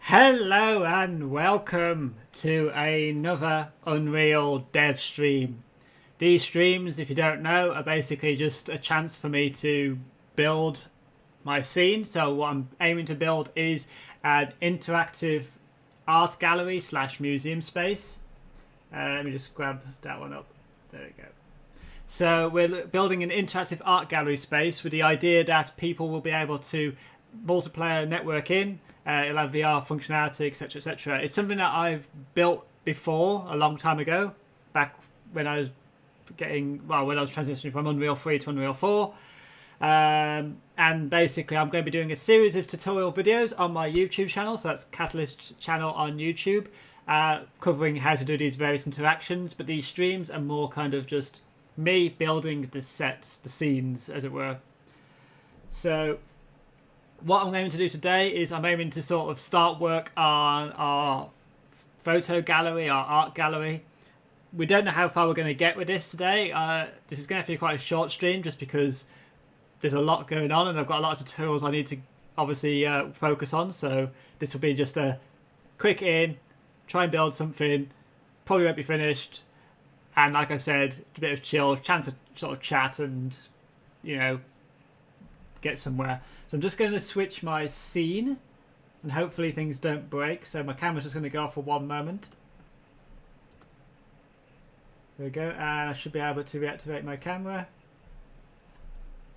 Hello and welcome to another Unreal dev stream. These streams, if you don't know, are basically just a chance for me to build my scene. So what I'm aiming to build is an interactive art gallery slash museum space. Let me just grab that one up. There we go. So we're building an interactive art gallery space with the idea that people will be able to multiplayer network in. It'll have VR functionality, etc., etc. It's something that I've built before a long time ago, back when I was transitioning from Unreal 3 to Unreal 4. And basically, I'm going to be doing a series of tutorial videos on my YouTube channel. So that's Catalyst channel on YouTube, covering how to do these various interactions. But these streams are more kind of just me building the sets, the scenes, as it were. So what I'm going to do today is I'm aiming to sort of start work on our photo gallery, our art gallery. We don't know how far we're going to get with this today. This is going to have to be quite a short stream just because there's a lot going on and I've got a lot of tutorials I need to obviously focus on. So this will be just a quick try and build something, probably won't be finished. And like I said, a bit of chill, chance to sort of chat and, get somewhere. So I'm just going to switch my scene and hopefully things don't break. So my camera's just going to go off for one moment. There we go. And I should be able to reactivate my camera.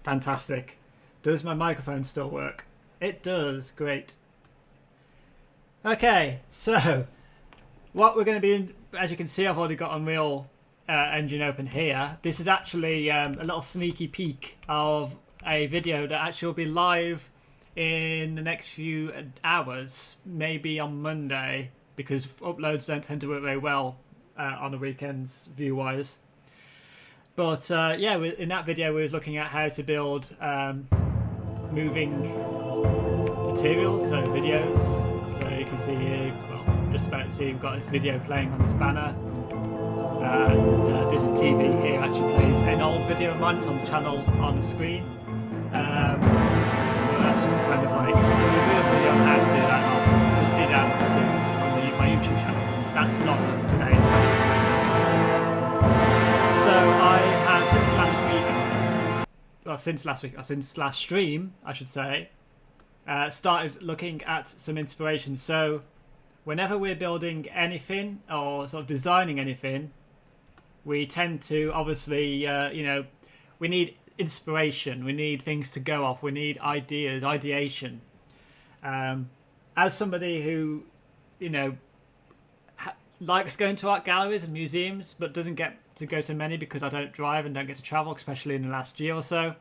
Fantastic. Does my microphone still work? It does. Great. Okay, so what we're going to be, as you can see, I've already got Unreal Engine open here. This is actually a little sneaky peek of a video that actually will be live in the next few hours, maybe on Monday, because uploads don't tend to work very well on the weekends view-wise. But yeah, in that video we was looking at how to build moving materials, so videos. So you can see here, well, just about to see we've got this video playing on this banner. And this TV here actually plays an old video of mine. It's on the channel on the screen. That's just kind of like a video on how to do that. You'll see that soon on my YouTube channel. That's not today's video. So I have since last stream, I should say, started looking at some inspiration. So whenever we're building anything or sort of designing anything, we tend to obviously, we need inspiration, we need things to go off, we need ideas, ideation. As somebody who, likes going to art galleries and museums, but doesn't get to go to many because I don't drive and don't get to travel, especially in the last year or so,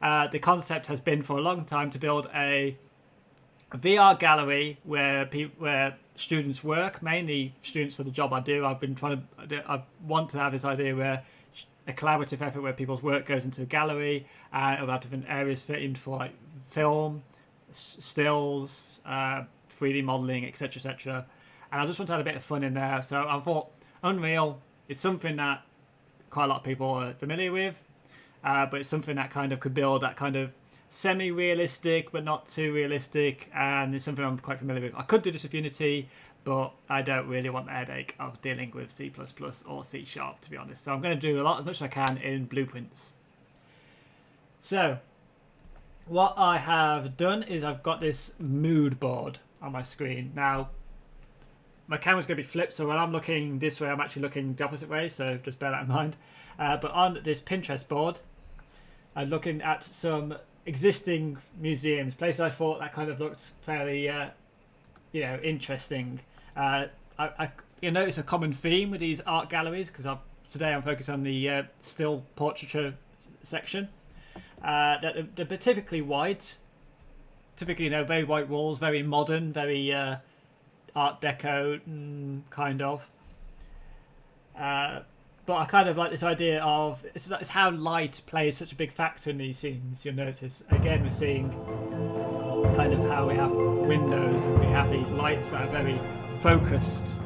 the concept has been for a long time to build a VR gallery where students work, mainly students for the job I do. I want to have this idea where a collaborative effort where people's work goes into a gallery and it'll have different areas fitted for like film, stills, 3D modeling, etc., etc. And I just want to add a bit of fun in there. So I thought Unreal is something that quite a lot of people are familiar with, but it's something that kind of could build that kind of semi-realistic but not too realistic, and it's something I'm quite familiar with. I could do this with Unity, but I don't really want the headache of dealing with C++ or C#, to be honest. So I'm going to do as much as I can in Blueprints. So what I have done is I've got this mood board on my screen. Now my camera's going to be flipped, so when I'm looking this way I'm actually looking the opposite way, so just bear that in mind. But on this Pinterest board I'm looking at some existing museums, places I thought that kind of looked fairly interesting. You notice a common theme with these art galleries, because today I'm focused on the still portraiture section. They're typically white, very white walls, very modern, very art deco kind of. But I kind of like this idea of it's how light plays such a big factor in these scenes. You'll notice again we're seeing kind of how we have windows and we have these lights that are very focused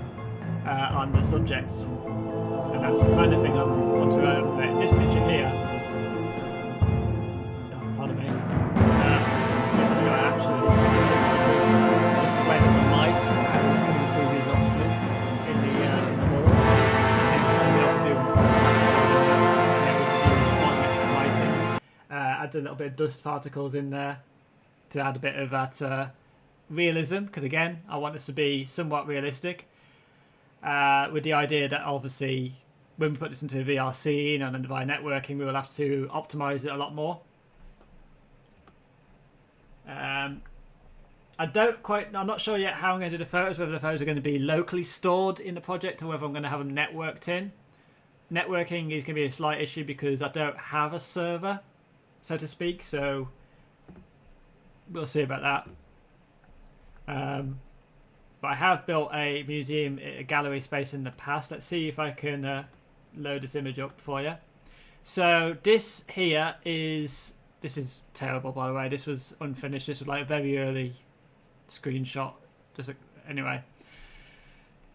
on the subjects, and that's the kind of thing I want to emulate. This picture here, pardon me, actually just the way that the light add a little bit of dust particles in there to add a bit of that realism, because again, I want this to be somewhat realistic, with the idea that obviously when we put this into a VR scene and then via networking, we will have to optimize it a lot more. I'm not sure yet how I'm going to do the photos, whether the photos are going to be locally stored in the project or whether I'm going to have them networked in. Networking is going to be a slight issue because I don't have a server, so to speak, so we'll see about that. But I have built a museum, a gallery space in the past. Let's see if I can load this image up for you. So this here is... This is terrible, by the way. This was unfinished. This was like a very early screenshot. Anyway.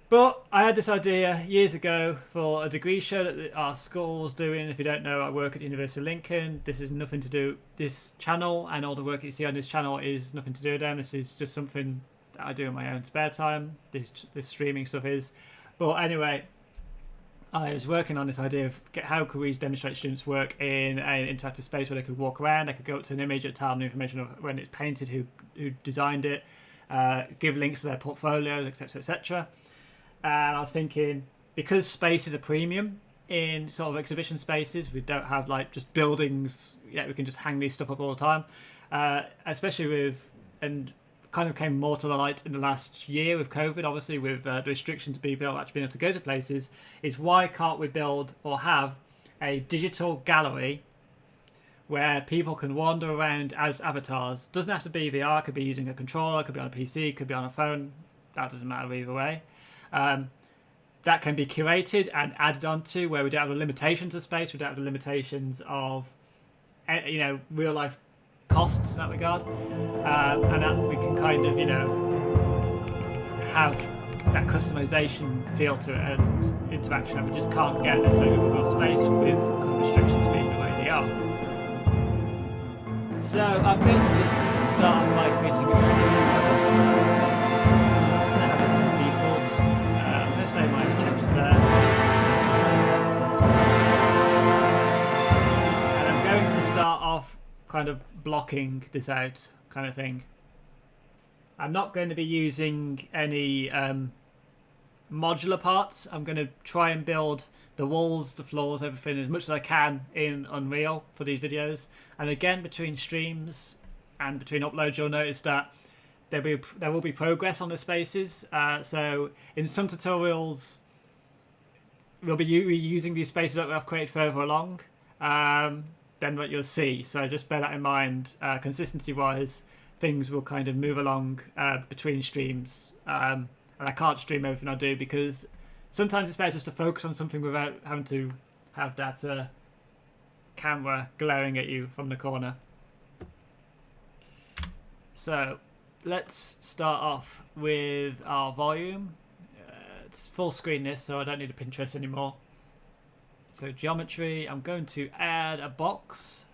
But I had this idea years ago for a degree show that our school was doing. If you don't know, I work at the University of Lincoln. This is nothing to do... This channel and all the work you see on this channel is nothing to do with them. This is just something that I do in my own spare time. This streaming stuff is. But anyway... I was working on this idea of how could we demonstrate students' work in an interactive space where they could walk around, they could go up to an image and tell them the information of when it's painted, who designed it, give links to their portfolios, etc., etc. And I was thinking, because space is a premium in sort of exhibition spaces, we don't have like just buildings, we can just hang these stuff up all the time, especially with, and kind of came more to the light in the last year with COVID, obviously, with the restrictions to people actually being able to go to places, is why can't we build or have a digital gallery where people can wander around as avatars? Doesn't have to be VR, could be using a controller, could be on a PC, could be on a phone, that doesn't matter either way. That can be curated and added onto, where we don't have the limitations of space, we don't have the limitations of, real life costs in that regard, and that we can kind of have that customization feel to it and interaction, and we just can't get necessarily with space with restrictions being the way they are. So I'm going to just start by creating this is the default. I'm going to say my changes there, and I'm going to start off kind of blocking this out kind of thing. I'm not going to be using any modular parts. I'm going to try and build the walls, the floors, everything as much as I can in Unreal for these videos. And again, between streams and between uploads, you'll notice that there will be progress on the spaces. So in some tutorials, we'll be reusing these spaces that I've created further along than what you'll see. So just bear that in mind. Consistency-wise, things will kind of move along between streams. And I can't stream everything I do because sometimes it's better just to focus on something without having to have that camera glaring at you from the corner. So let's start off with our volume. It's full screen this, so I don't need a Pinterest anymore. So geometry, I'm going to add a box.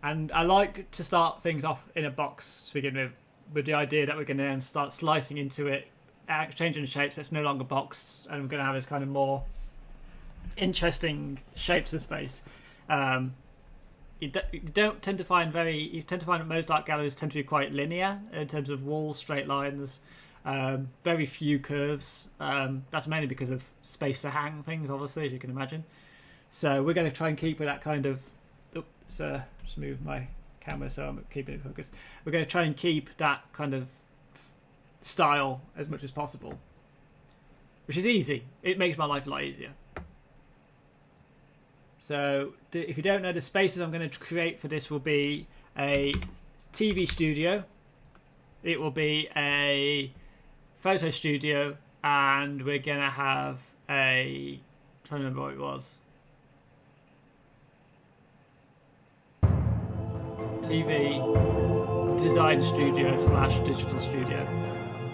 And I like to start things off in a box to begin with the idea that we're going to then start slicing into it, changing the shapes, so it's no longer boxed, and we're going to have this kind of more interesting shapes of space. You tend to find that most art galleries tend to be quite linear in terms of walls, straight lines, very few curves. That's mainly because of space to hang things, obviously, as you can imagine. So we're going to try and keep with that kind of... just move my camera so I'm keeping it focused. We're going to try and keep that kind of style as much as possible, which is easy. It makes my life a lot easier. So if you don't know, the spaces I'm going to create for this will be a TV studio, it will be a photo studio, and we're going to have a... I'm trying to remember what it was. TV design studio / digital studio,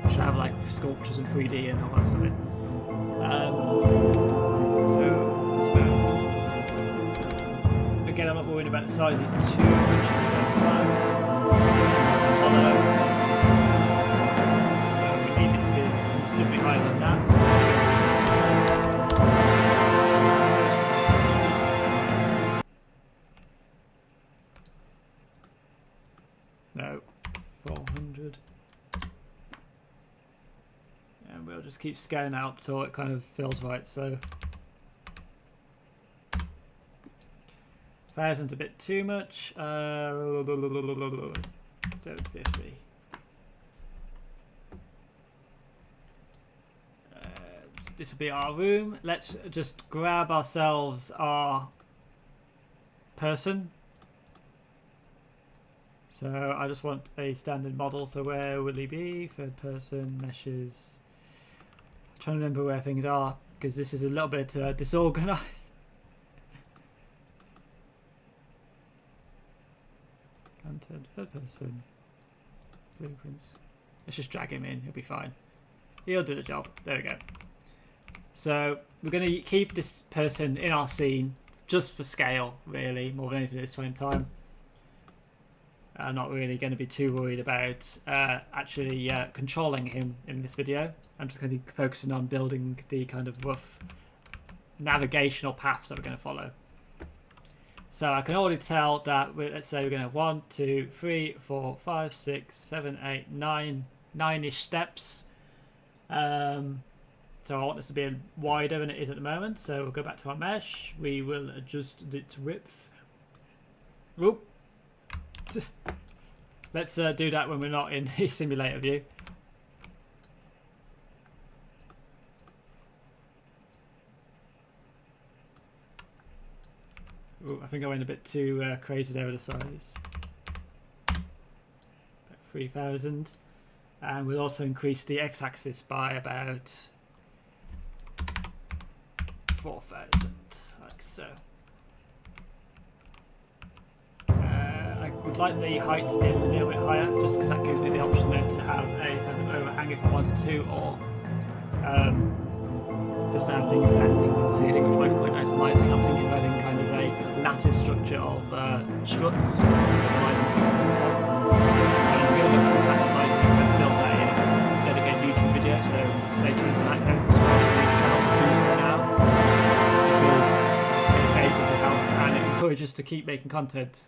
which should have like sculptures and 3D and all that stuff in. So it's about... Again, I'm not worried about the sizes too much at the time. So we need it to be considerably higher than that. So No, 400. And we'll just keep scaling that up till it kind of feels right. So 1,000's a bit too much. 750. This will be our room. Let's just grab ourselves our person. So I just want a standard model. So where will he be? Third person, meshes. I'm trying to remember where things are because this is a little bit disorganized. Content, third person, blueprints. Let's just drag him in. He'll be fine. He'll do the job. There we go. So we're going to keep this person in our scene just for scale, really, more than anything at this point in time. I'm not really going to be too worried about actually controlling him in this video. I'm just going to be focusing on building the kind of rough navigational paths that we're going to follow. So I can already tell that let's say we're going to have 1, 2, 3, 4, 5, 6, 7, 8, 9, 9-ish steps. So I want this to be wider than it is at the moment. So we'll go back to our mesh. We will adjust its width. Oop. Let's do that when we're not in the simulator view. Ooh, I think I went a bit too crazy there with the size. About 3,000. And we'll also increase the x-axis by about 4,000, like so. I would like the height to be a little bit higher, just because that gives me the option then to have a kind of overhang if I wanted to, or just to have things standing on the ceiling, which might be quite nice for lighting. I'm thinking about having kind of a lattice structure of struts. So stay tuned for that. Don't subscribe to the channel now because it basically helps and it encourages us to keep making content.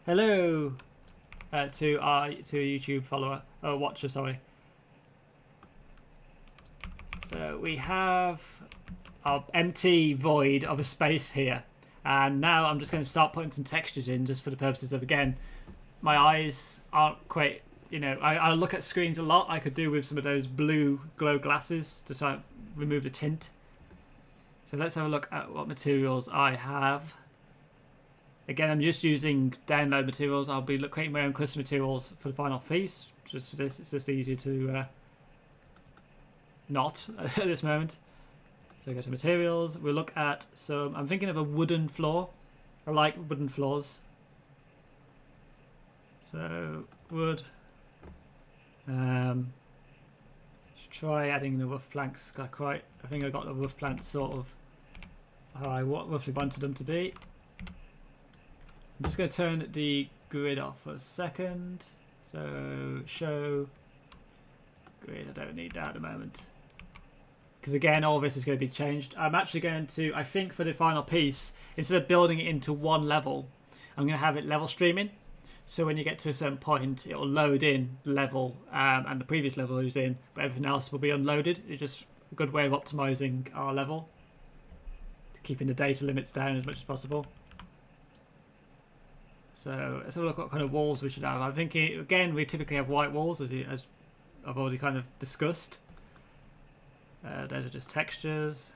Hello to a YouTube follower, watcher, sorry. So we have our empty void of a space here. And now I'm just going to start putting some textures in just for the purposes of, again, my eyes aren't quite, you know, I look at screens a lot. I could do with some of those blue glow glasses to try and remove the tint. So let's have a look at what materials I have. Again, I'm just using download materials. I'll be creating my own custom materials for the final piece. Just for this, it's just easier to not at this moment. So go to materials, we'll look at some, I'm thinking of a wooden floor. I like wooden floors. So, wood. Should try adding the rough planks. I think I got the rough planks sort of how I roughly wanted them to be. I'm just going to turn the grid off for a second. So, show grid, I don't need that at the moment. Because again, all this is going to be changed. I'm actually going to, I think for the final piece, instead of building it into one level, I'm going to have it level streaming. So when you get to a certain point, it will load in the level and the previous level is in, but everything else will be unloaded. It's just a good way of optimizing our level, keeping the data limits down as much as possible. So let's have a look at what kind of walls we should have. I'm thinking, again, we typically have white walls, as I've already kind of discussed. Those are just textures.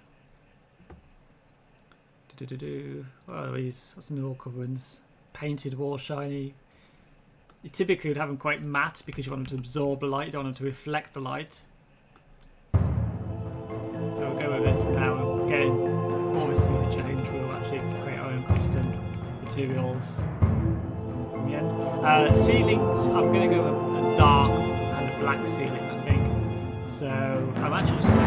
What are these? What's in the wall coverings? Painted wall, shiny. You typically would have them quite matte because you want them to absorb the light, you don't want them to reflect the light. So we'll go with this for now. Again, all this is going to change. We'll actually create our own custom materials in the end. Ceilings, I'm going to go with a dark kind of black ceiling, I think. So I'm actually just going to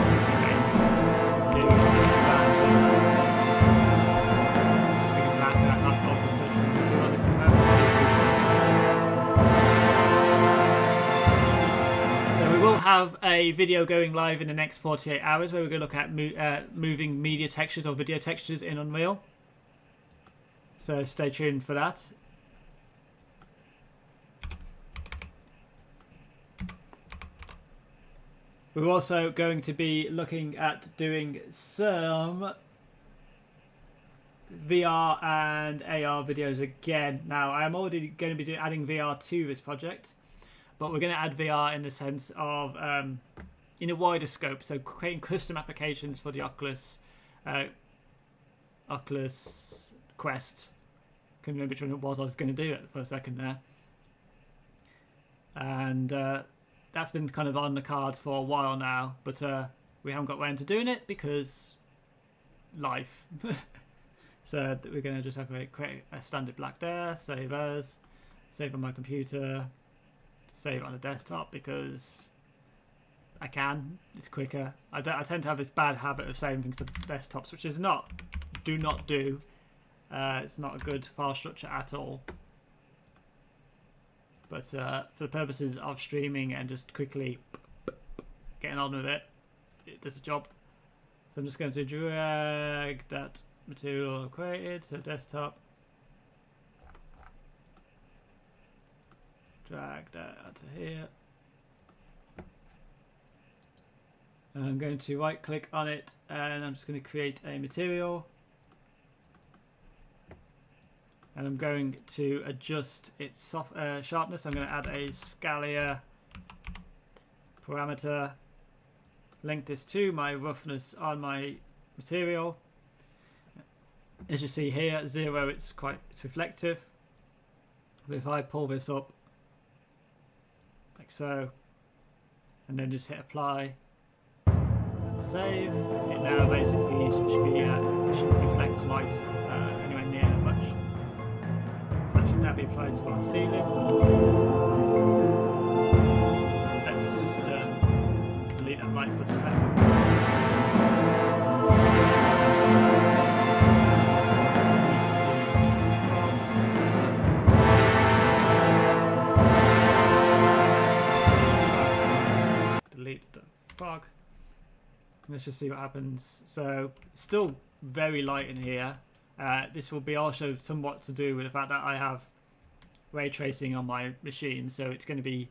just speaking of that, I can't auto search for material this moment. So we will have have a video going live in the next 48 hours where we're going to look at moving media textures or video textures in Unreal. So stay tuned for that. We're also going to be looking at doing some VR and AR videos again. Now, I am already going to be adding VR to this project, but we're going to add VR in the sense of in a wider scope, so creating custom applications for the Oculus Quest. I couldn't remember which one it was I was going to do it for a second there. And that's been kind of on the cards for a while now, but we haven't got around to doing it because life. So we're going to just have to create a standard black there, save as, save on my computer, save on the desktop because I can, it's quicker. I tend to have this bad habit of saving things to desktops, which is do not do. It's not a good file structure at all. But for the purposes of streaming and just quickly getting on with it, it does a job. So I'm just going to drag that material created, so desktop. Drag that out to here. And I'm going to right click on it and I'm just going to create a material. And I'm going to adjust its sharpness. I'm going to add a scalar parameter. Link this to my roughness on my material. As you see here, 0, it's reflective. But if I pull this up like so, and then just hit apply, and save, it now basically shouldn't reflect light anywhere near as much. So that should now be applied to our ceiling. Let's just delete that light for a second. Delete the fog. Let's just see what happens. So it's still very light in here. This will be also somewhat to do with the fact that I have ray tracing on my machine, so it's going to be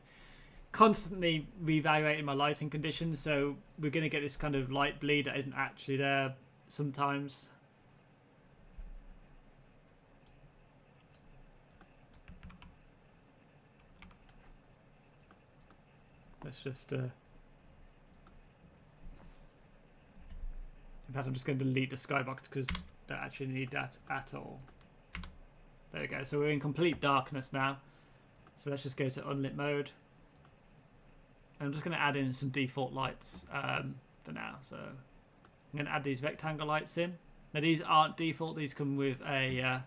constantly reevaluating my lighting conditions, so we're going to get this kind of light bleed that isn't actually there sometimes. Let's just in fact I'm just going to delete the skybox because don't actually need that at all. There we go. So we're in complete darkness now. So let's just go to unlit mode. And I'm just going to add in some default lights for now. So I'm going to add these rectangle lights in. Now these aren't default. These come with a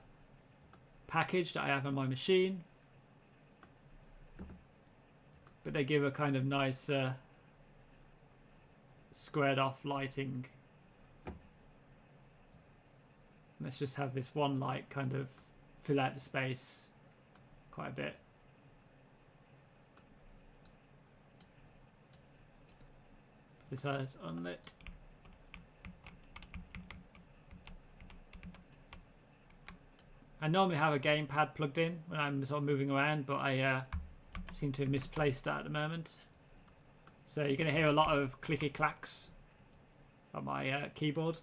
package that I have on my machine. But they give a kind of nice squared off lighting. Let's just have this one light kind of fill out the space quite a bit. This is unlit. I normally have a gamepad plugged in when I'm sort of moving around, but I seem to have misplaced that at the moment. So you're going to hear a lot of clicky clacks on my keyboard.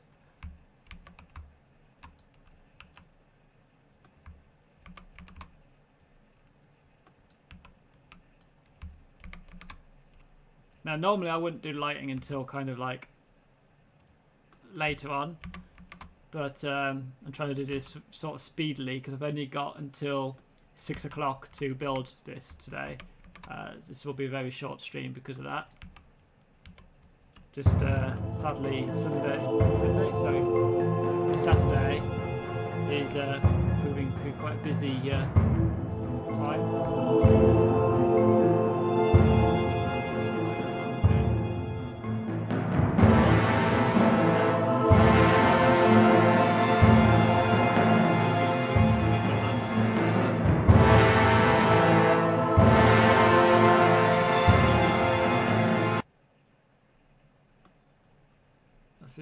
Now normally I wouldn't do lighting until kind of like later on, but I'm trying to do this sort of speedily because I've only got until 6 o'clock to build this today. This will be a very short stream because of that. Just sadly Saturday is proving quite a busy time.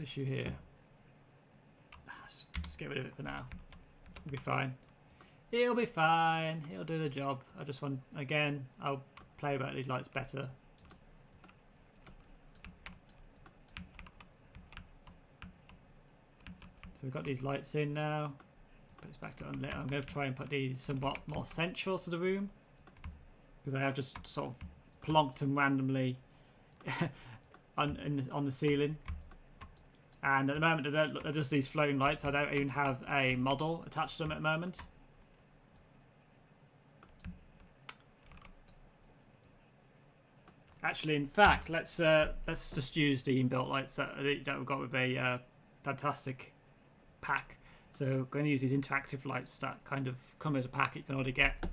the issue here? Just get rid of it for now. It'll be fine. It'll be fine. It'll do the job. I just want, again, I'll play about these lights better. So we've got these lights in now. Put this back to unlit. I'm going to try and put these somewhat more central to the room, because I have just sort of plonked them randomly on the ceiling. And at the moment they're just these floating lights. I don't even have a model attached to them at the moment. Actually, in fact, let's just use the inbuilt lights that we've got with a fantastic pack. So I'm going to use these interactive lights that kind of come as a pack you can already get.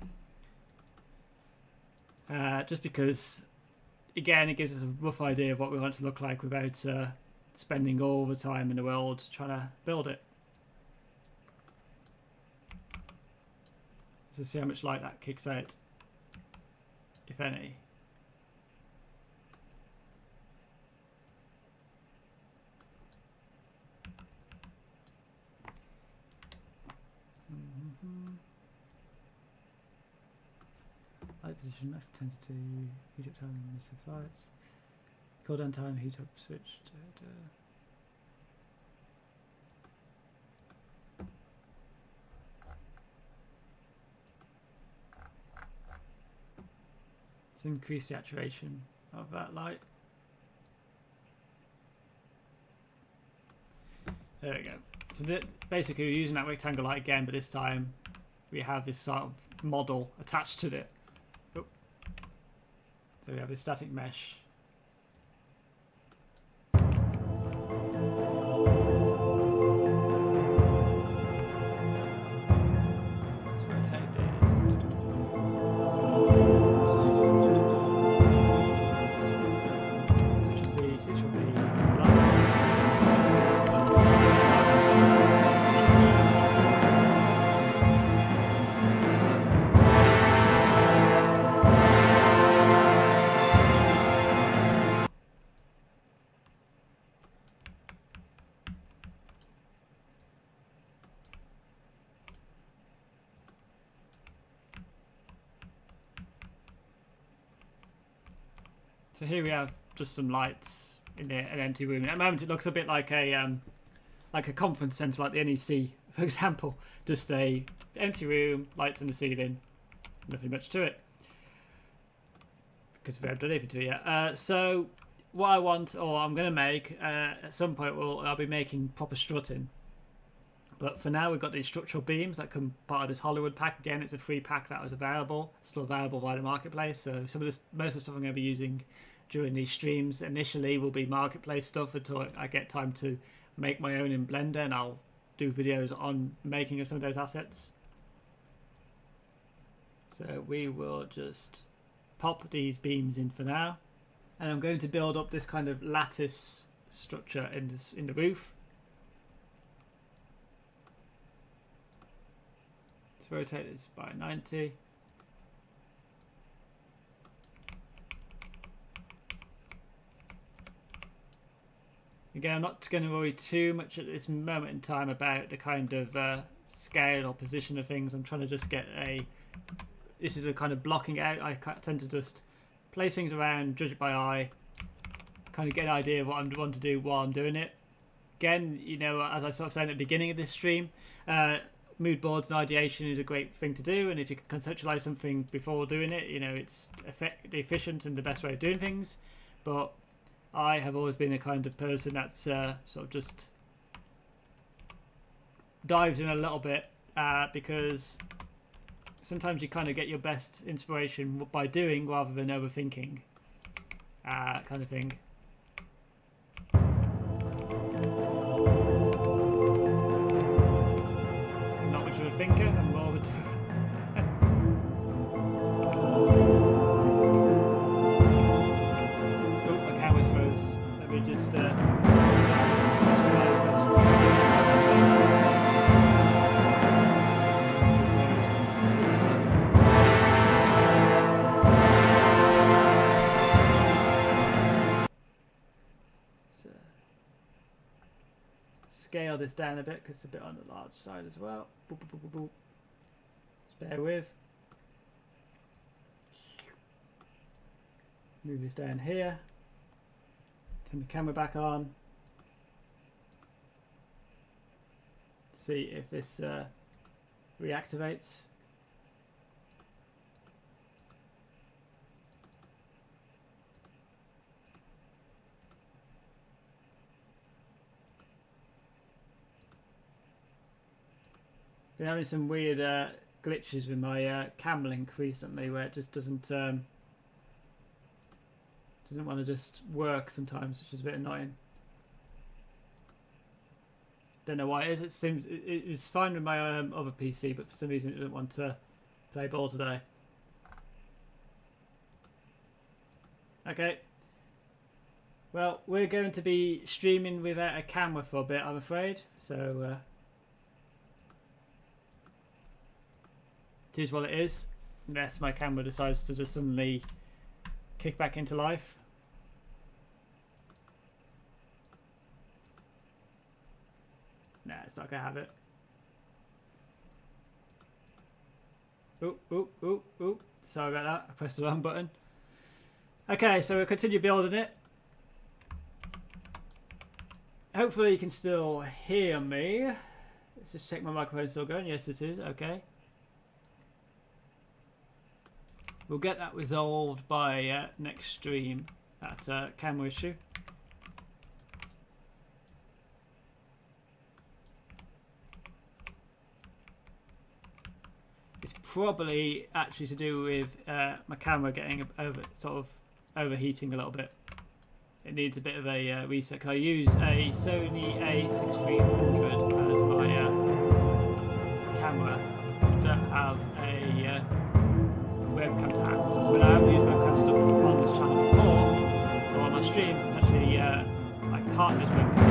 Just because, again, it gives us a rough idea of what we want it to look like without spending all the time in the world trying to build it. So see how much light that kicks out, if any. Light position, max intensity, heat up time, miss of lights. Cool down time, heat up switch. Let's increase the saturation of that light. There we go. So basically we're using that rectangle light again, but this time we have this sort of model attached to it. Oh. So we have this static mesh. Let's rotate this. So you see, it should be So here we have just some lights in an empty room. At the moment, it looks a bit like a conference centre, like the NEC, for example. Just a empty room, lights in the ceiling, nothing much to it, because we haven't done anything to it yet. So what I want, or I'm going to make at some point, I'll be making proper strutting. But for now, we've got these structural beams that come part of this Hollywood pack. Again, it's a free pack that was available, still available via the marketplace. So some of this, most of the stuff I'm going to be using during these streams initially will be marketplace stuff until I get time to make my own in Blender, and I'll do videos on making of some of those assets. So we will just pop these beams in for now, and I'm going to build up this kind of lattice structure in the roof. Let's rotate this by 90. Again, I'm not going to worry too much at this moment in time about the kind of scale or position of things. I'm trying to just get this is a kind of blocking out. I tend to just place things around, judge it by eye, kind of get an idea of what I want to do while I'm doing it. Again, you know, as I sort of said at the beginning of this stream, mood boards and ideation is a great thing to do, and if you can conceptualize something before doing it, you know, it's efficient and the best way of doing things. But I have always been a kind of person that's sort of just dives in a little bit, because sometimes you kind of get your best inspiration by doing rather than overthinking, kind of thing. Not much of a thinker, and more of a oh, my camera's froze. Let me just scale this down a bit because it's a bit on the large side as well. Boop, boop, boop, boop, boop. Just bear with. Move this down here. Turn the camera back on. See if this reactivates. Been having some weird glitches with my cam link recently, where it just doesn't want to just work sometimes, which is a bit annoying. Don't know why it is. It seems it's fine with my other PC, but for some reason it doesn't want to play ball today. Okay. Well, we're going to be streaming without a camera for a bit, I'm afraid. So it is what it is. Unless my camera decides to just suddenly kick back into life. Nah, it's not gonna have it. Oop. Sorry about that. I pressed the wrong button. Okay, so we'll continue building it. Hopefully you can still hear me. Let's just check my microphone's still going. Yes, it is. Okay. We'll get that resolved by next stream, that camera issue. It's probably actually to do with my camera getting overheating a little bit. It needs a bit of a reset. I use a Sony a6300 as my camera. I don't have a webcam to hand. So when I have used webcam stuff on this channel before, or on my streams, it's actually my partner's webcam.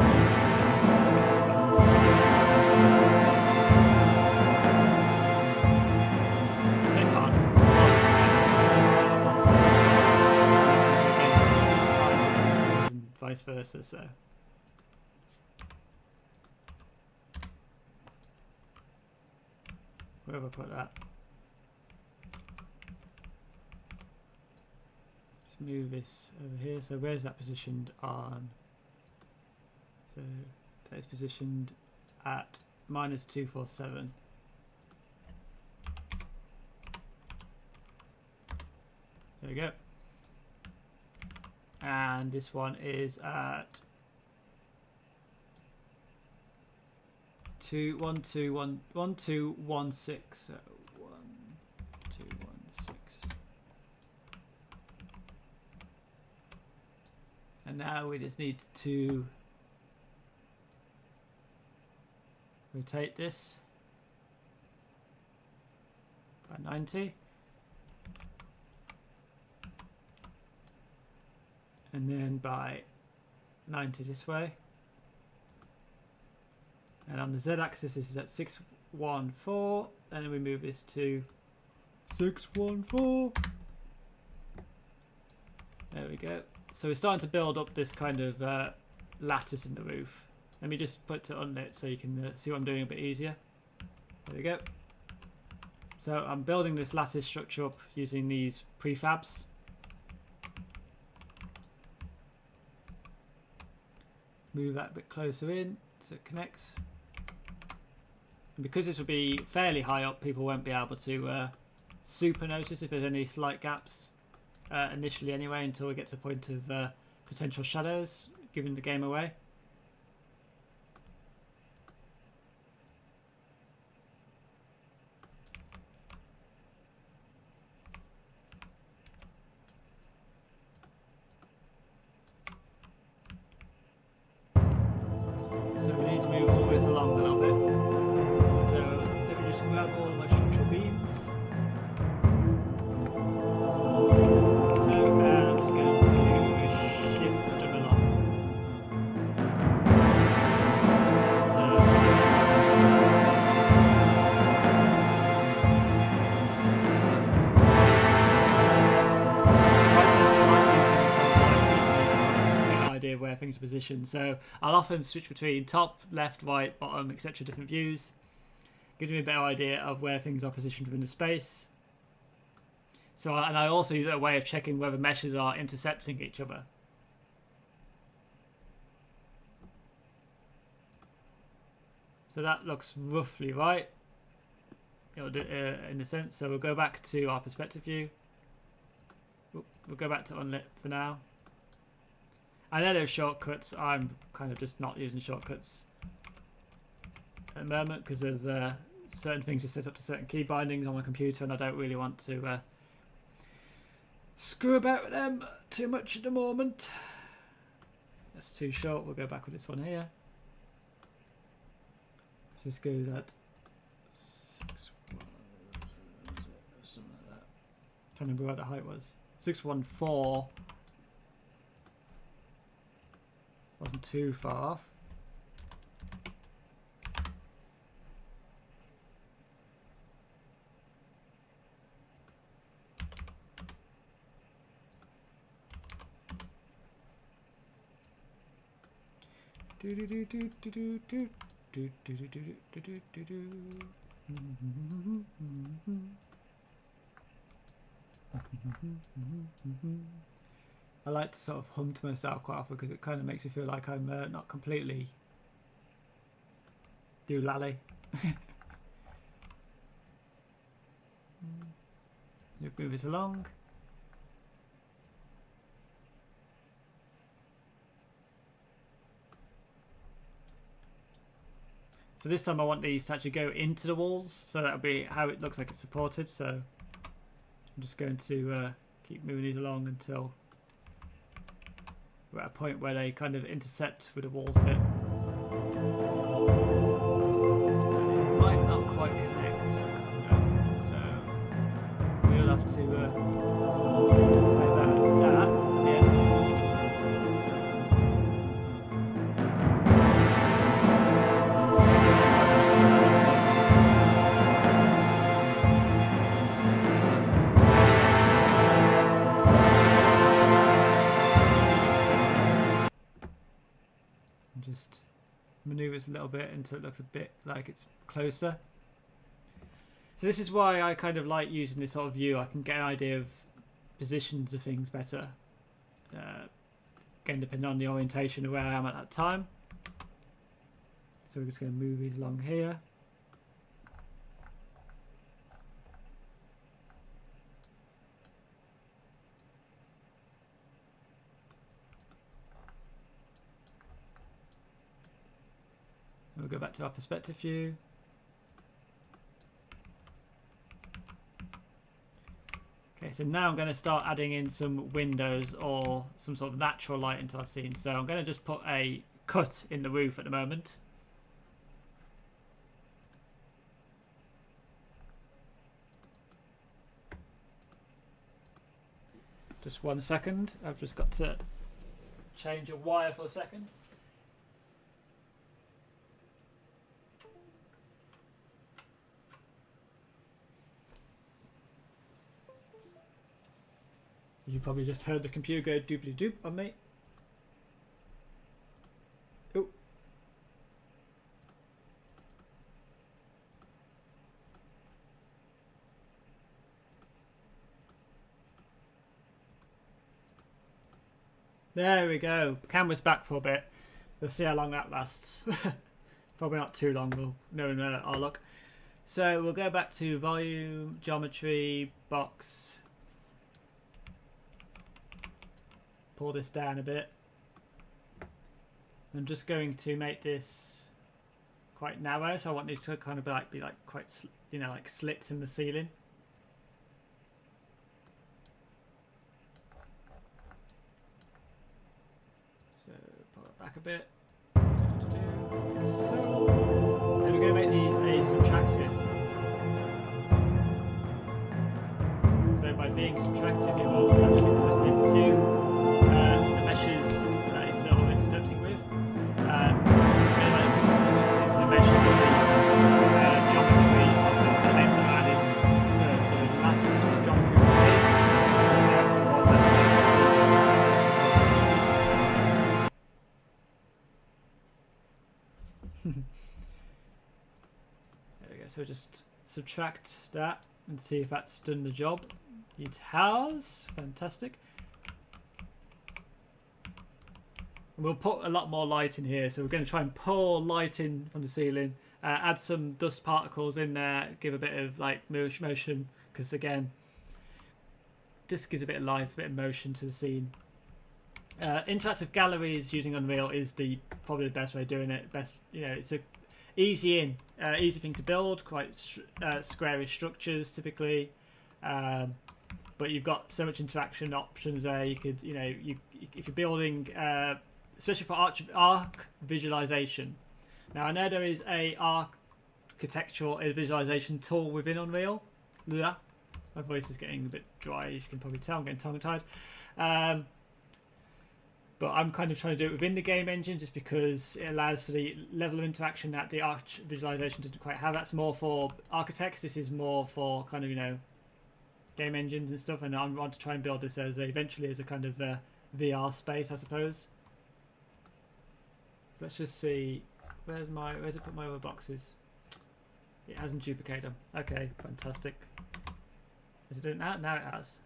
Vice versa, so where have I put that? Let's move this over here. So where's that positioned on? So that is positioned at -247. There we go. And this one is at 1216. So 1216. And now we just need to rotate this by 90. And then by 90 this way. And on the Z-axis this is at 614, and then we move this to 614. There we go. So we're starting to build up this kind of lattice in the roof. Let me just put it unlit so you can see what I'm doing a bit easier. There we go. So I'm building this lattice structure up using these prefabs. Move that a bit closer in so it connects. And because this will be fairly high up, people won't be able to super notice if there's any slight gaps initially anyway, until we get to the point of potential shadows giving the game away. So we need to move all this along a little bit. So let me just grab all of my structural beams. So I'm just going to shift them along. So get an idea of where things things to position. So I'll often switch between top, left, right, bottom, etc. different views. Gives me a better idea of where things are positioned within the space. So, and I also use it as a way of checking whether meshes are intercepting each other. So that looks roughly right. It'll do, in a sense. So we'll go back to our perspective view. We'll go back to unlit for now. I know there's shortcuts. I'm kind of just not using shortcuts at the moment because of certain things are set up to certain key bindings on my computer, and I don't really want to screw about with them too much at the moment. That's too short. We'll go back with this one here. So this goes at 6.1, something like that. I'm trying to remember what the height was. 614. Wasn't too far off. Do do do do do do do do do do do do do do. I like to sort of hum to myself quite often because it kind of makes me feel like I'm not completely doolally. Move this along. So this time I want these to actually go into the walls, so that'll be how it looks like it's supported. So I'm just going to keep moving these along until we're at a point where they kind of intersect with the walls a bit. It might not quite connect, so we'll have to play that at the end. Just maneuver this a little bit until it looks a bit like it's closer. So this is why I kind of like using this sort of view. I can get an idea of positions of things better. Again, depending on the orientation of where I am at that time. So we're just going to move these along here. We'll go back to our perspective view. Okay, so now I'm going to start adding in some windows or some sort of natural light into our scene. So I'm going to just put a cut in the roof at the moment. Just 1 second. I've just got to change a wire for a second. You probably just heard the computer go doobly doop on me. Oh. There we go. Camera's back for a bit. We'll see how long that lasts. Probably not too long. We'll know in our luck. So we'll go back to volume, geometry, box. Pull this down a bit. I'm just going to make this quite narrow, so I want these to kind of be like quite, you know, like slits in the ceiling. So pull it back a bit. So then we're going to make these a subtractive. So by being subtractive, it will actually cut into the meshes that it's sort of intercepting with. Into the meshes of the geometry of the claims that are added first. So the last geometry will be Right, so just subtract that and see if that's done the job. It has. Fantastic. And we'll put a lot more light in here, so we're going to try and pour light in from the ceiling, add some dust particles in there, give a bit of like motion, because again, this gives a bit of life, a bit of motion to the scene. Interactive galleries using Unreal is probably the best way of doing it. It's a easy thing to build, quite squarish structures typically, but you've got so much interaction options there. You could, if you're building, especially for arc visualization. Now I know there is a architectural visualization tool within Unreal. Blah. My voice is getting a bit dry, as you can probably tell. I'm getting tongue-tied. But I'm kind of trying to do it within the game engine just because it allows for the level of interaction that the arch visualization doesn't quite have. That's more for architects. This is more for kind of, game engines and stuff. And I want to try and build this eventually as a kind of VR space, I suppose. So let's just see. Where's it put my other boxes? It hasn't duplicated them. Okay, fantastic. Is it doing that? Now it has.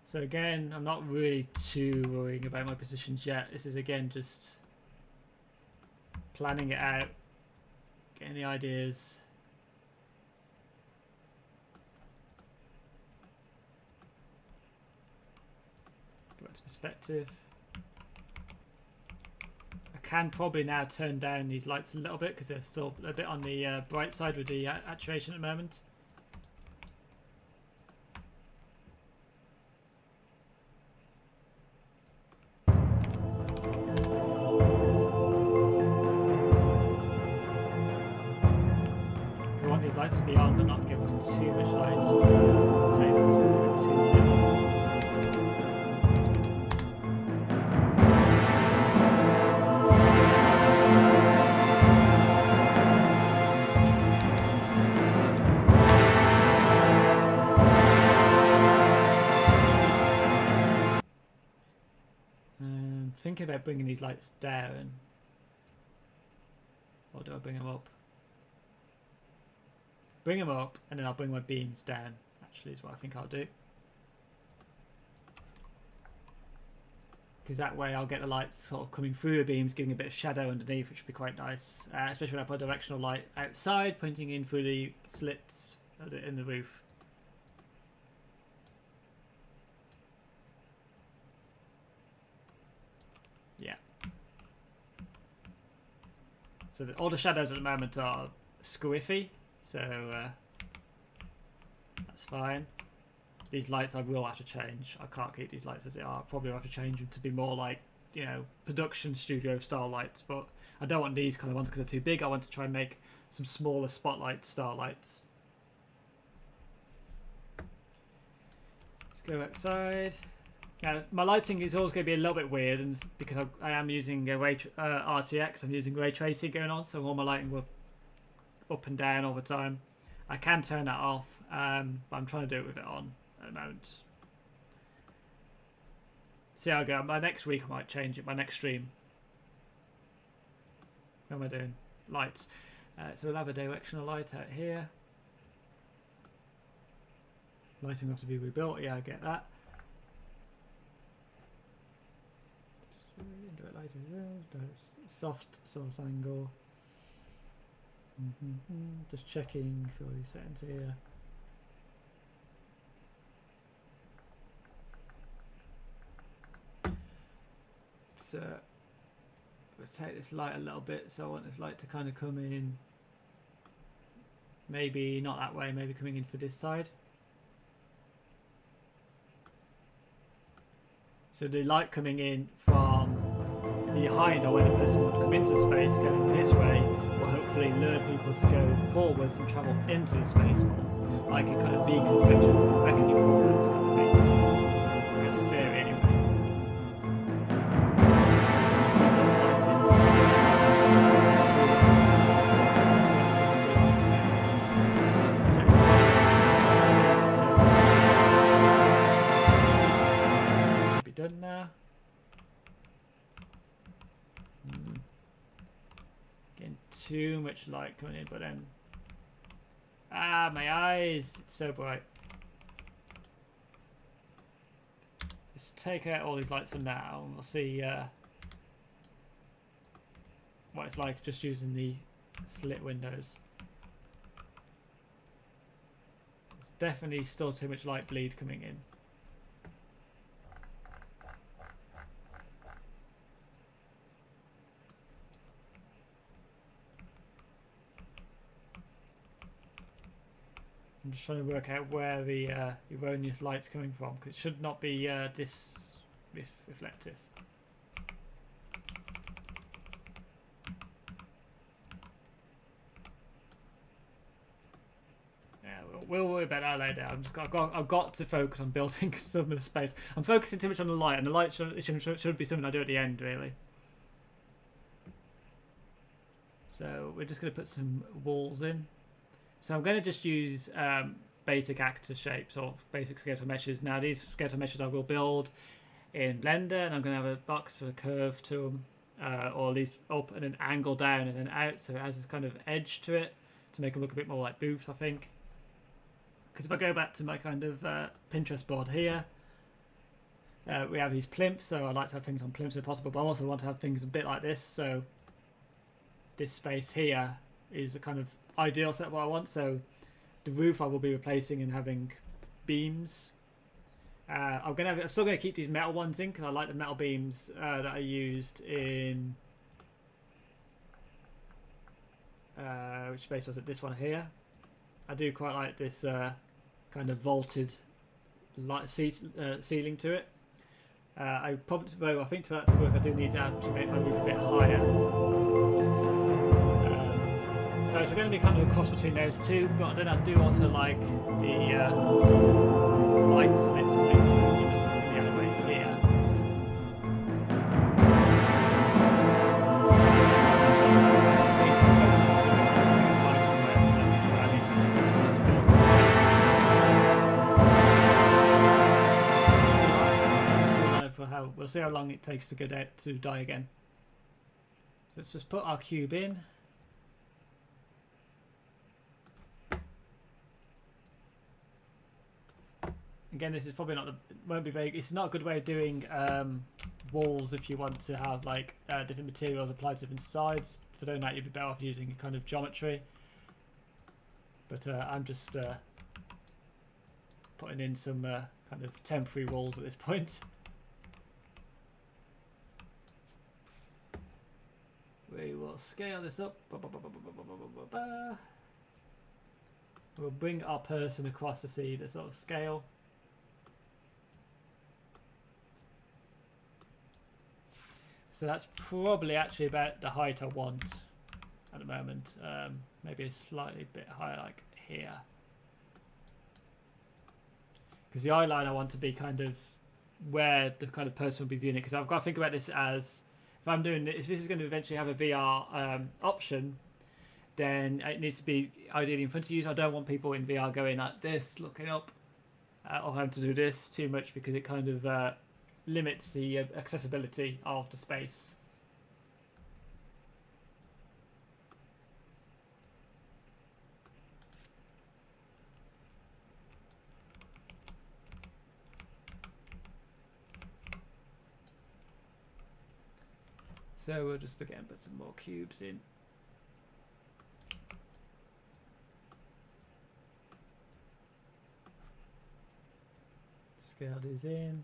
So again, I'm not really too worrying about my positions yet. This is again just planning it out, getting the ideas. Go back to perspective. I can probably now turn down these lights a little bit because they're still a bit on the bright side with the actuation at the moment. Lights to be on, but not give them too much light. Say that was probably too thinking about bringing these lights down, or do I bring them up? Bring them up, and then I'll bring my beams down, actually, is what I think I'll do. Because that way I'll get the lights sort of coming through the beams, giving a bit of shadow underneath, which would be quite nice. Especially when I put a directional light outside, pointing in through the slits in the roof. Yeah. So all the shadows at the moment are squiffy. So that's fine. These lights I will have to change. I can't keep these lights as they are. I'll probably have to change them to be more like, production studio style lights. But I don't want these kind of ones because they're too big. I want to try and make some smaller spotlight style lights. Let's go outside. Now my lighting is always going to be a little bit weird, and because I am using RTX, I'm using ray tracing going on, so all my lighting will up and down all the time. I can turn that off, but I'm trying to do it with it on at the moment. See how I go. By next week I might change it. My next stream. What am I doing? Lights. So we'll have a directional light out here. Lighting will have to be rebuilt. Yeah, I get that. Soft source angle. Just checking for these settings here. So we'll take this light a little bit. So I want this light to kind of come in. Maybe not that way. Maybe coming in for this side. So the light coming in from behind, or when a person would come into the space, going this way, will hopefully lure people to go forwards and travel into the space more, like a kind of beacon beckoning forwards kind of thing. It's fair anyway. Be done now. Getting too much light coming in, but then my eyes, it's so bright. Let's take out all these lights for now, and we'll see what it's like just using the slit windows. There's definitely still too much light bleed coming in. I'm just trying to work out where the erroneous light's coming from, because it should not be this reflective. Yeah, we'll worry about that later. I've got to focus on building some of the space. I'm focusing too much on the light, and the light should be something I do at the end, really. So we're just going to put some walls in. So I'm going to just use basic actor shapes or basic skeletal meshes. Now these skeletal meshes I will build in Blender, and I'm going to have a box with a curve to them, or at least up and an angle down and then out, so it has this kind of edge to it to make them look a bit more like booths, I think. Because if I go back to my kind of Pinterest board here, we have these plimps, so I like to have things on plimps if possible, but I also want to have things a bit like this, so this space here is the kind of ideal set what I want. So the roof I will be replacing and having beams. I'm still gonna keep these metal ones in because I like the metal beams that I used in which space was it? This one here. I do quite like this kind of vaulted light ceiling to it. I think to that to work I do need to actually make my roof a bit higher. So it's going to be kind of a cross between those two, but then I do also like the sort of light slits coming from the other way here. We'll see how long it takes to get out to die again. So let's just put our cube in. Again, this is probably not won't be very. It's not a good way of doing walls if you want to have like different materials applied to different sides. For doing that, you'd be better off using a kind of geometry. But I'm just putting in some kind of temporary walls at this point. We will scale this up. We'll bring our person across to see the sort of scale. So that's probably actually about the height I want at the moment. Maybe a slightly bit higher, like here. Because the eye line I want to be kind of where the kind of person will be viewing it. Because I've got to think about this as, if I'm doing this, if this is going to eventually have a VR option, then it needs to be ideally in front of you. So I don't want people in VR going like this, looking up, or having to do this too much, because it kind of limits the accessibility of the space. So we'll just again put some more cubes in. Scale these in.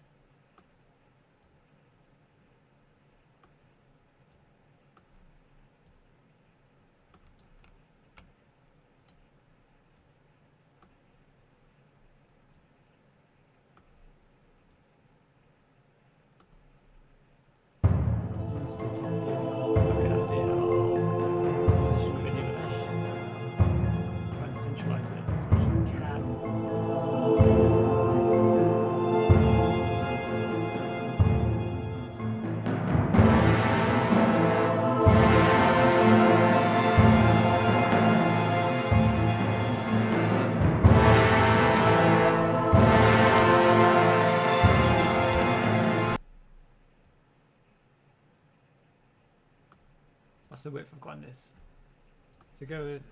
What's the width of this? So go with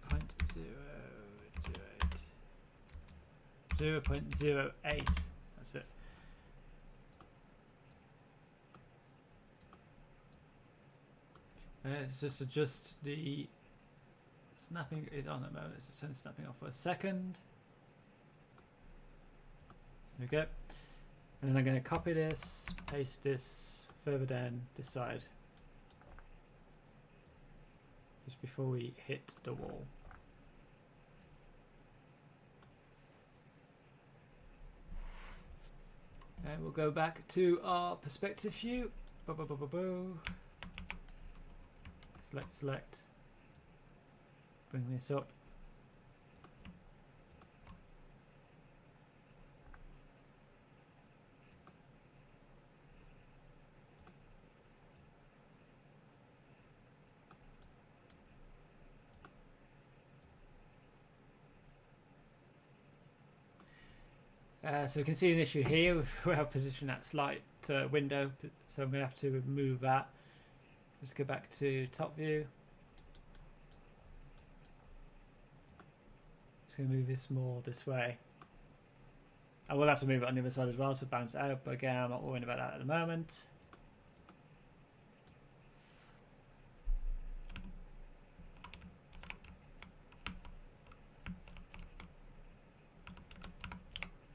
0.008. 0.08. That's it. Let's just adjust the snapping. It's on at the moment. Let's just turn snapping off for a second. There we go. And then I'm going to copy this, paste this further down this side, just before we hit the wall. And we'll go back to our perspective view. Select. Bring this up. So we can see an issue here where I position that slight window, so I'm going to have to move that. Just go back to top view. Just going to move this more this way. I will have to move it on the other side as well to bounce it out, but again, I'm not worrying about that at the moment.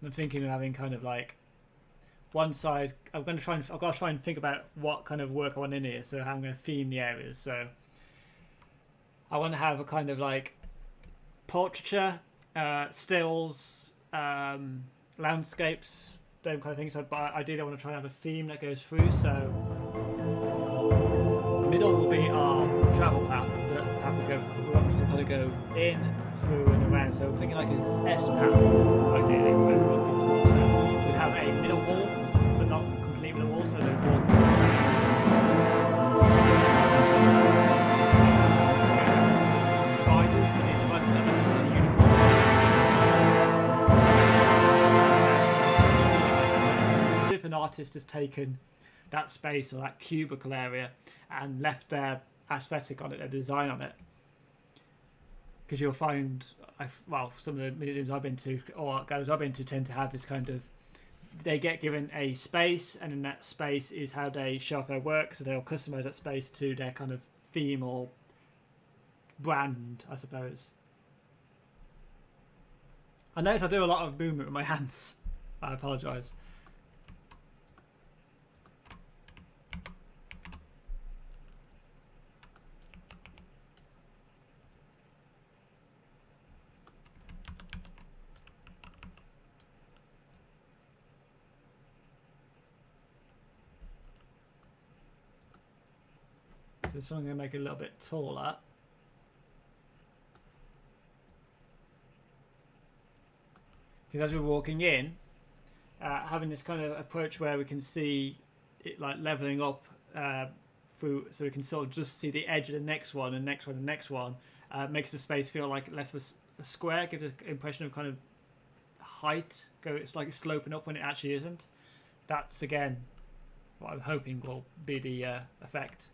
I'm thinking of having kind of like one side. I've got to try and think about what kind of work I want in here. So how I'm going to theme the areas. So I want to have a kind of like portraiture, stills, landscapes, those kind of things. So, but ideally, I want to try and have a theme that goes through. So middle will be our travel path. The path will go. We're actually going to go in, through, and around. So I'm thinking like this S path, ideally. So we'd have a middle wall, but not a complete middle wall. So they walk. Dividers, but the dividers are uniform. As if an artist has taken that space or that cubicle area and left their aesthetic on it, their design on it. Because you'll find, well, some of the museums I've been to or galleries I've been to tend to have this kind of, they get given a space, and in that space is how they show off their work, so they'll customize that space to their kind of theme or brand, I suppose. I notice I do a lot of movement with my hands. I apologise. This one I'm going to make it a little bit taller. Because as we're walking in, having this kind of approach where we can see it like leveling up through, so we can sort of just see the edge of the next one and next one and next one, makes the space feel like less of a square, gives an impression of kind of height. It's like it's sloping up when it actually isn't. That's again what I'm hoping will be the effect.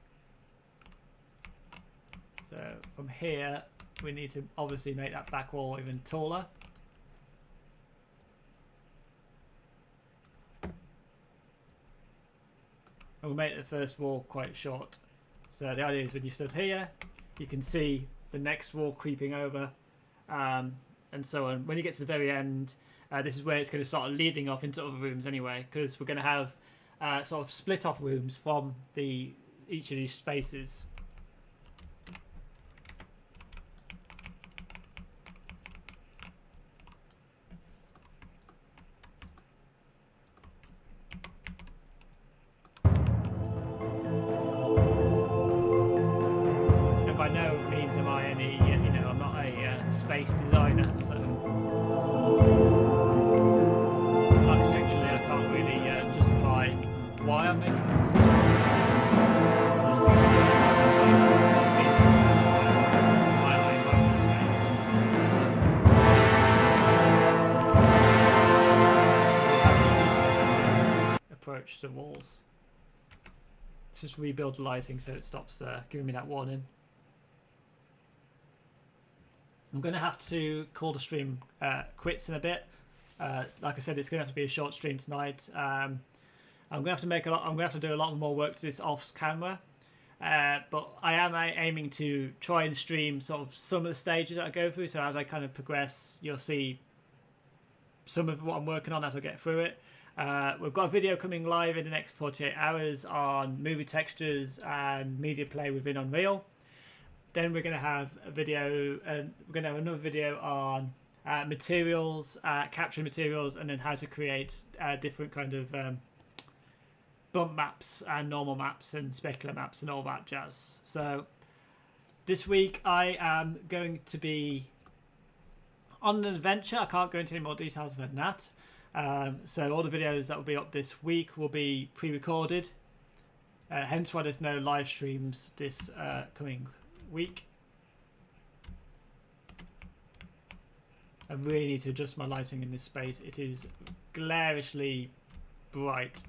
So from here, we need to obviously make that back wall even taller. And we'll make the first wall quite short. So the idea is when you stood here, you can see the next wall creeping over, and so on. When you get to the very end, this is where it's going to start leading off into other rooms anyway, because we're going to have sort of split off rooms from each of these spaces. Space designer, so architecturally I can't really justify why I'm making this decision. Approach the walls. Let's just rebuild the lighting so it stops giving me that warning. I'm going to have to call the stream quits in a bit. Like I said, it's going to have to be a short stream tonight. I'm going to have to I'm going to have to do a lot more work to this off camera. But I am aiming to try and stream sort of some of the stages that I go through. So as I kind of progress, you'll see some of what I'm working on as I get through it. We've got a video coming live in the next 48 hours on movie textures and media play within Unreal. Then we're going to have a video, and we're going to have another video on materials, capturing materials, and then how to create different kind of bump maps and normal maps and specular maps and all that jazz. So this week I am going to be on an adventure. I can't go into any more details than that. So all the videos that will be up this week will be pre-recorded, hence why there's no live streams this coming week. I really need to adjust my lighting in this space. It is glarishly bright.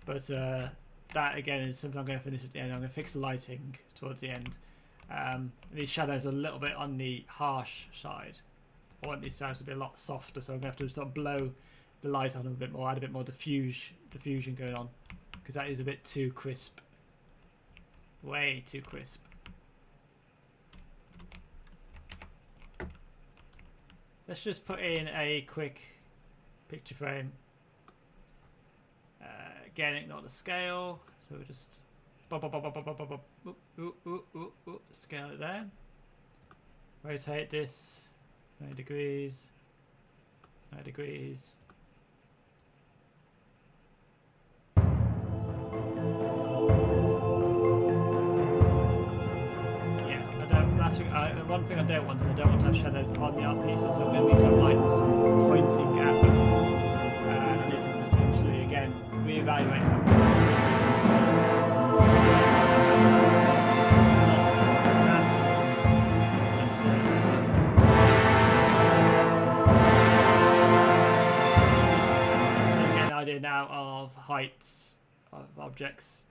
But that again is something I'm going to finish at the end. I'm going to fix the lighting towards the end. These shadows are a little bit on the harsh side. I want these shadows to be a lot softer, so I'm going to have to sort of blow the light on them a bit more, add a bit more diffusion going on, because that is a bit too crisp. Way too crisp. Let's just put in a quick picture frame. Again, ignore the scale, so we'll just scale it down. Rotate this 90 degrees, 90 degrees. One thing I don't want is I don't want to have shadows on the art pieces, so I'm going to need to have lights pointing at them. I need to potentially, again, reevaluate how get an idea now of heights of objects.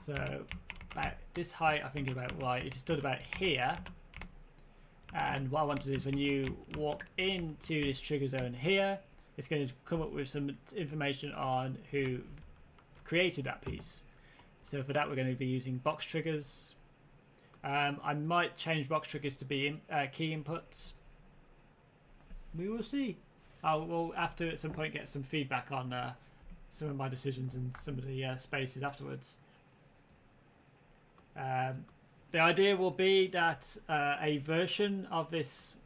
So about this height, I think about right. If you stood about here, and what I want to do is when you walk into this trigger zone here, it's going to come up with some information on who created that piece. So for that, we're going to be using box triggers. I might change box triggers to be key inputs. We will see. I will have to at some point get some feedback on some of my decisions and some of the spaces afterwards. The idea will be that a version of this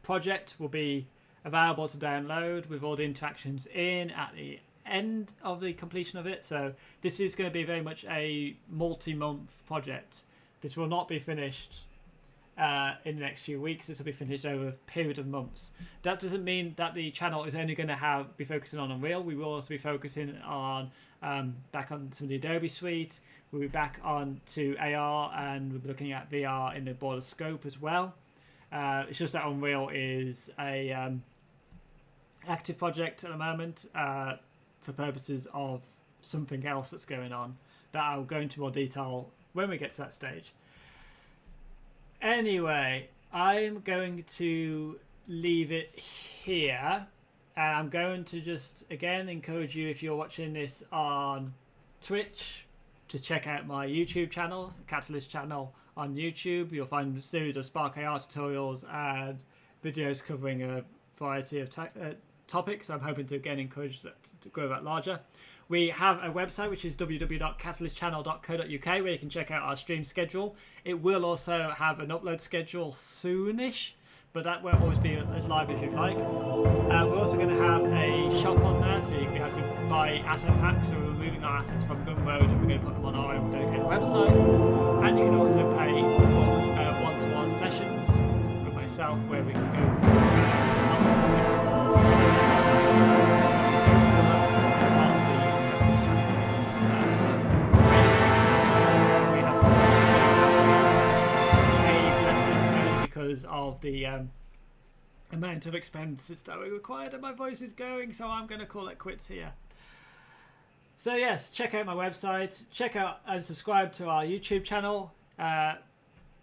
project will be available to download with all the interactions in at the end of the completion of it. So this is going to be very much a multi-month project. This will not be finished in the next few weeks. This will be finished over a period of months. That doesn't mean that the channel is only going to be focusing on Unreal. We will also be focusing on back on some of the Adobe Suite. We'll be back on to AR, and we'll be looking at VR in the broader scope as well. It's just that Unreal is a active project at the moment for purposes of something else that's going on that I'll go into more detail when we get to that stage. Anyway, I'm going to leave it here, and I'm going to just again encourage you, if you're watching this on Twitch, to check out my YouTube channel, the Catalyst channel on YouTube. You'll find a series of Spark AR tutorials and videos covering a variety of topics. I'm hoping to again encourage that to grow that larger. We have a website which is www.catalystchannel.co.uk where you can check out our stream schedule. It will also have an upload schedule soonish, but that won't always be as live as you'd like. We're also going to have a shop on there, so you can actually buy asset packs. So we're moving our assets from Gumroad and we're going to put them on our own dedicated website. And you can also pay for one-to-one sessions with myself where we can go through because of the amount of expenses that we required, and my voice is going, so I'm going to call it quits here. So yes, check out my website, check out and subscribe to our YouTube channel.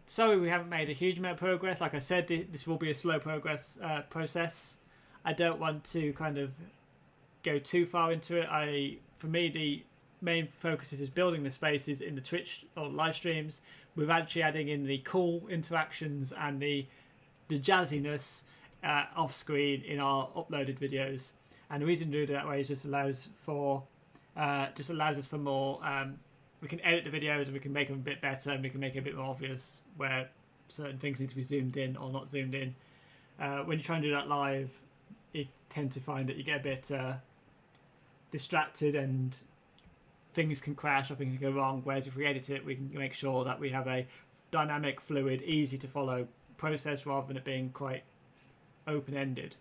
Sorry we haven't made a huge amount of progress. Like I said, this will be a slow progress process. I don't want to kind of go too far into it. For me, the main focus is building the spaces in the Twitch or live streams. We're actually adding in the cool interactions and the jazziness off screen in our uploaded videos. And the reason to do it that way is just allows us for more. We can edit the videos and we can make them a bit better and we can make it a bit more obvious where certain things need to be zoomed in or not zoomed in. When you try and do that live, you tend to find that you get a bit distracted and things can crash or things can go wrong. Whereas if we edit it, we can make sure that we have a dynamic, fluid, easy to follow process rather than it being quite open-ended.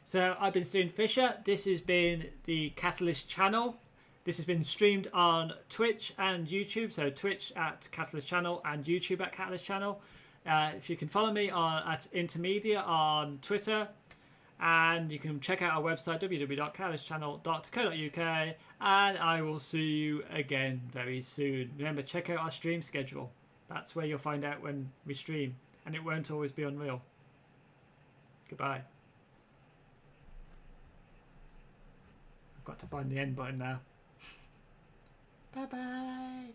So I've been Stephen Fisher. This has been the Catalyst channel. This has been streamed on Twitch and YouTube. So Twitch at Catalyst channel and YouTube at Catalyst channel. If you can follow me at Intermedia on Twitter, and you can check out our website www.catalystchannel.co.uk, and I will see you again very soon. Remember, check out our stream schedule. That's where you'll find out when we stream, and it won't always be Unreal. Goodbye. I've got to find the end button now. Bye bye.